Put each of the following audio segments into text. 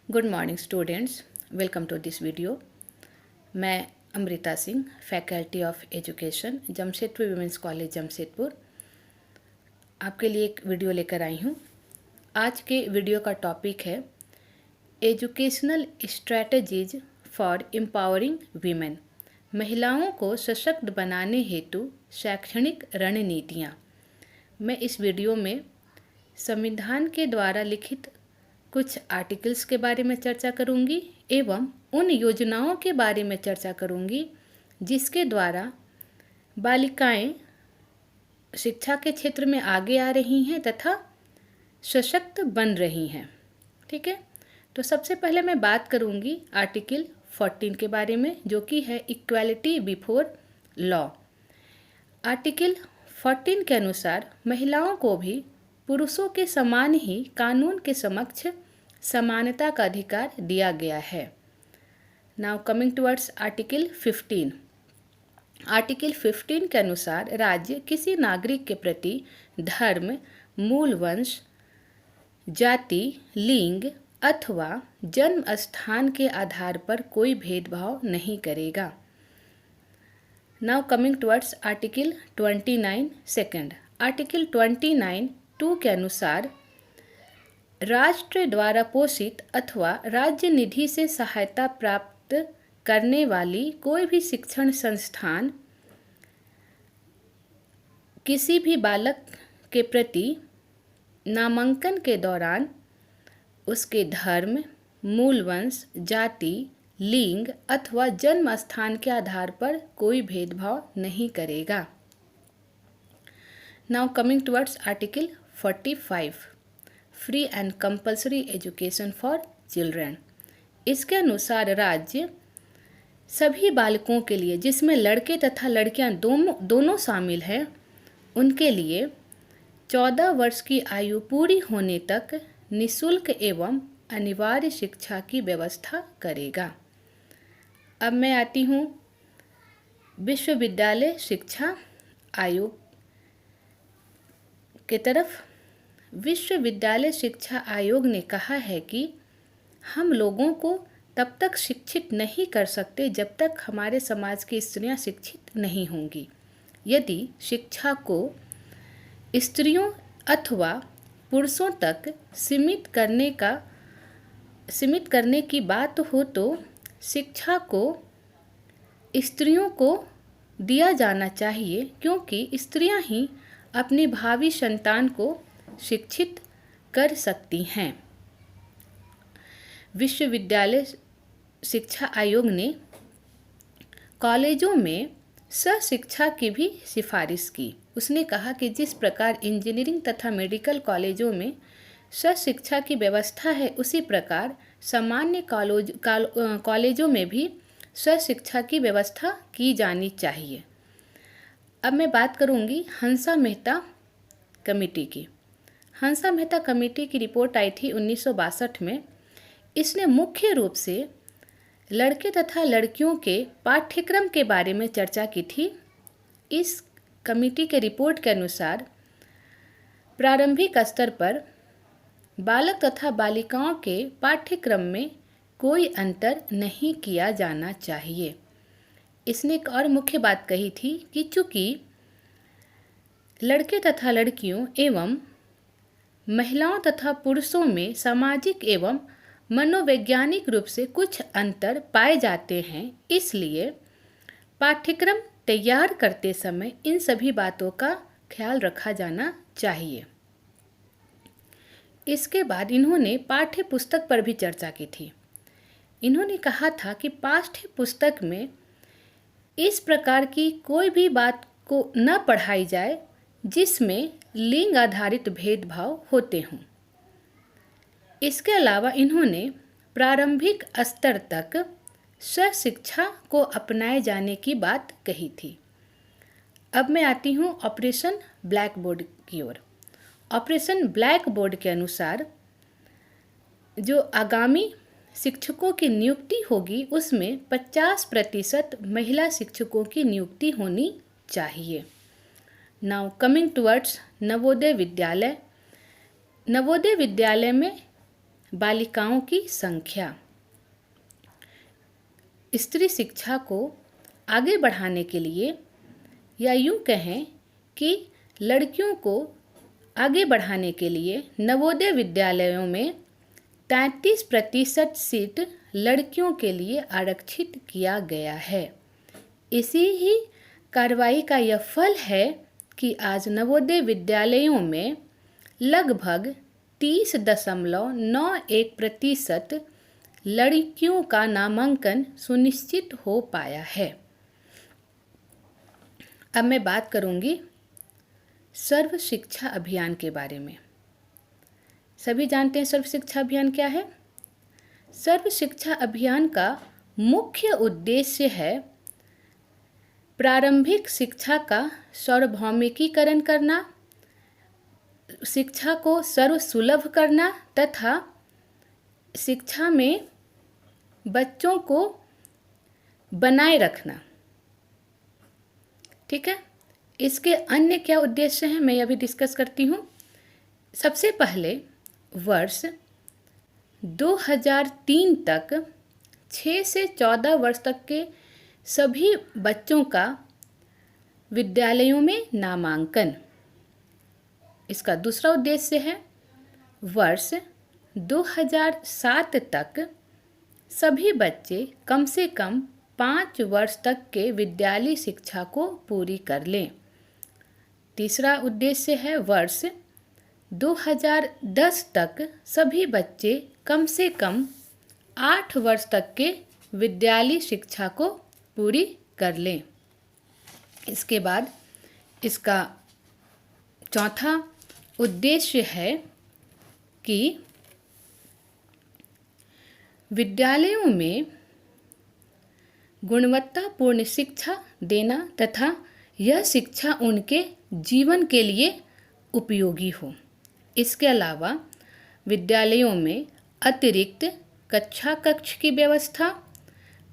Good morning students, welcome to this video. मैं Amrita Singh, faculty of education, Jamshedpur women's college Jamshedpur, आपके लिए एक वीडियो लेकर आई हूँ। आज के वीडियो का टॉपिक है educational strategies for empowering women, महिलाओं को सशक्त बनाने हेतु शैक्षणिक रणनीतियाँ। मैं इस वीडियो में संविधान के द्वारा लिखित कुछ आर्टिकल्स के बारे में चर्चा करूंगी एवं उन योजनाओं के बारे में चर्चा करूंगी जिसके द्वारा बालिकाएं शिक्षा के क्षेत्र में आगे आ रही हैं तथा सशक्त बन रही हैं। ठीक है, तो सबसे पहले मैं बात करूंगी आर्टिकल 14 के बारे में, जो कि है इक्वालिटी बिफोर लॉ। आर्टिकल 14 के अनुसार महिलाओं को भी पुरुषों के समान ही कानून के समक्ष समानता का अधिकार दिया गया है। Now coming towards article 15। Article 15 के अनुसार राज्य किसी नागरिक के प्रति धर्म, मूल वंश, जाति, लिंग अथवा जन्म स्थान के आधार पर कोई भेदभाव नहीं करेगा। Now coming towards article 29 second. Article 29(2) के अनुसार राष्ट्र द्वारा पोषित अथवा राज्य निधि से सहायता प्राप्त करने वाली कोई भी शिक्षण संस्थान किसी भी बालक के प्रति नामांकन के दौरान उसके धर्म, मूल वंश, जाति, लिंग अथवा जन्म स्थान के आधार पर कोई भेदभाव नहीं करेगा। Now coming towards article 45, free and compulsory education for children. इसके अनुसार राज्य सभी बालकों के लिए, जिसमें लड़के तथा लड़कियां दोनों शामिल हैं, उनके लिए 14 वर्ष की आयु पूरी होने तक निःशुल्क एवं अनिवार्य शिक्षा की व्यवस्था करेगा। अब मैं आती हूँ विश्वविद्यालय शिक्षा आयोग की तरफ। विश्वविद्यालय शिक्षा आयोग ने कहा है कि हम लोगों को तब तक शिक्षित नहीं कर सकते जब तक हमारे समाज की स्त्रियां शिक्षित नहीं होंगी। यदि शिक्षा को स्त्रियों अथवा पुरुषों तक सीमित करने की बात हो तो शिक्षा को स्त्रियों को दिया जाना चाहिए, क्योंकि स्त्रियां ही अपनी भावी संतान को शिक्षित कर सकती हैं। विश्वविद्यालय शिक्षा आयोग ने कॉलेजों में सहशिक्षा की भी सिफारिश की। उसने कहा कि जिस प्रकार इंजीनियरिंग तथा मेडिकल कॉलेजों में सहशिक्षा की व्यवस्था है, उसी प्रकार सामान्य कॉलेजों में भी सहशिक्षा की व्यवस्था की जानी चाहिए। अब मैं बात करूंगी हंसा मेहता कमेटी की। हंसा मेहता कमेटी की रिपोर्ट आई थी 1962 में। इसने मुख्य रूप से लड़के तथा लड़कियों के पाठ्यक्रम के बारे में चर्चा की थी। इस कमेटी के रिपोर्ट के अनुसार प्रारंभिक स्तर पर बालक तथा बालिकाओं के पाठ्यक्रम में कोई अंतर नहीं किया जाना चाहिए। इसने एक और मुख्य बात कही थी कि चूँकि लड़के तथा लड़कियों एवं महिलाओं तथा पुरुषों में सामाजिक एवं मनोवैज्ञानिक रूप से कुछ अंतर पाए जाते हैं, इसलिए पाठ्यक्रम तैयार करते समय इन सभी बातों का ख्याल रखा जाना चाहिए। इसके बाद इन्होंने पाठ्य पुस्तक पर भी चर्चा की थी। इन्होंने कहा था कि पाठ्य पुस्तक में इस प्रकार की कोई भी बात को न पढ़ाई जाए जिसमें लिंग आधारित भेदभाव होते हों। इसके अलावा इन्होंने प्रारंभिक स्तर तक सहशिक्षा को अपनाए जाने की बात कही थी। अब मैं आती हूँ ऑपरेशन ब्लैक बोर्ड की ओर। ऑपरेशन ब्लैक बोर्ड के अनुसार जो आगामी शिक्षकों की नियुक्ति होगी, उसमें 50% महिला शिक्षकों की नियुक्ति होनी चाहिए। Now coming towards Navodaya Vidyalaya. Navodaya Vidyalaya में बालिकाओं की संख्या। स्त्री शिक्षा को आगे बढ़ाने के लिए, या यूँ कहें कि लड़कियों को आगे बढ़ाने के लिए नवोदय विद्यालयों में 33% सीट लड़कियों के लिए आरक्षित किया गया है। इसी ही कार्रवाई का यह फल है कि आज नवोदय विद्यालयों में लगभग 30.91% लड़कियों का नामांकन सुनिश्चित हो पाया है। अब मैं बात करूंगी सर्व शिक्षा अभियान के बारे में। सभी जानते हैं सर्व शिक्षा अभियान क्या है? सर्व शिक्षा अभियान का मुख्य उद्देश्य है प्रारंभिक शिक्षा का सार्वभौमिकीकरण करना, शिक्षा को सर्वसुलभ करना तथा शिक्षा में बच्चों को बनाए रखना। ठीक है, इसके अन्य क्या उद्देश्य हैं मैं अभी डिस्कस करती हूँ। सबसे पहले वर्ष 2003 तक 6 से 14 वर्ष तक के सभी बच्चों का विद्यालयों में नामांकन। इसका दूसरा उद्देश्य है वर्ष 2007 तक सभी बच्चे कम से कम 5 वर्ष तक के विद्यालय शिक्षा को पूरी कर लें। तीसरा उद्देश्य है वर्ष 2010 तक सभी बच्चे कम से कम 8 वर्ष तक के विद्यालय शिक्षा को पूरी कर लें। इसके बाद इसका चौथा उद्देश्य है कि विद्यालयों में गुणवत्तापूर्ण शिक्षा देना तथा यह शिक्षा उनके जीवन के लिए उपयोगी हो। इसके अलावा विद्यालयों में अतिरिक्त कक्षा कक्ष की व्यवस्था,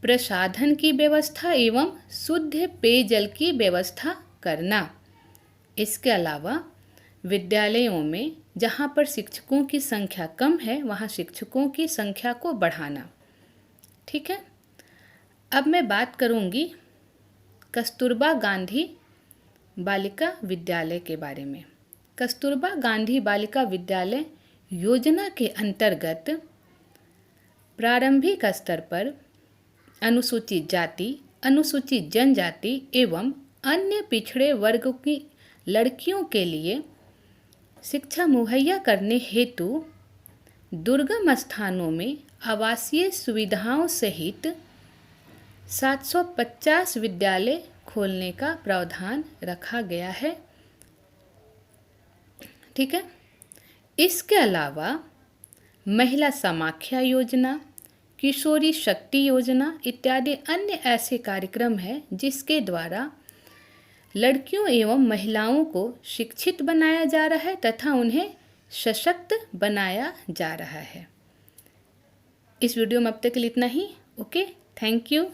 प्रसाधन की व्यवस्था एवं शुद्ध पेयजल की व्यवस्था करना। इसके अलावा विद्यालयों में जहाँ पर शिक्षकों की संख्या कम है वहाँ शिक्षकों की संख्या को बढ़ाना। ठीक है, अब मैं बात करूँगी कस्तूरबा गांधी बालिका विद्यालय के बारे में। कस्तूरबा गांधी बालिका विद्यालय योजना के अंतर्गत प्रारंभिक स्तर पर अनुसूचित जाति, अनुसूचित जनजाति एवं अन्य पिछड़े वर्ग की लड़कियों के लिए शिक्षा मुहैया करने हेतु दुर्गम स्थानों में आवासीय सुविधाओं सहित 750 विद्यालय खोलने का प्रावधान रखा गया है। ठीक है, इसके अलावा महिला समाख्या योजना, किशोरी शक्ति योजना इत्यादि अन्य ऐसे कार्यक्रम हैं जिसके द्वारा लड़कियों एवं महिलाओं को शिक्षित बनाया जा रहा है तथा उन्हें सशक्त बनाया जा रहा है। इस वीडियो में अब तक के लिए इतना ही। Okay, thank you.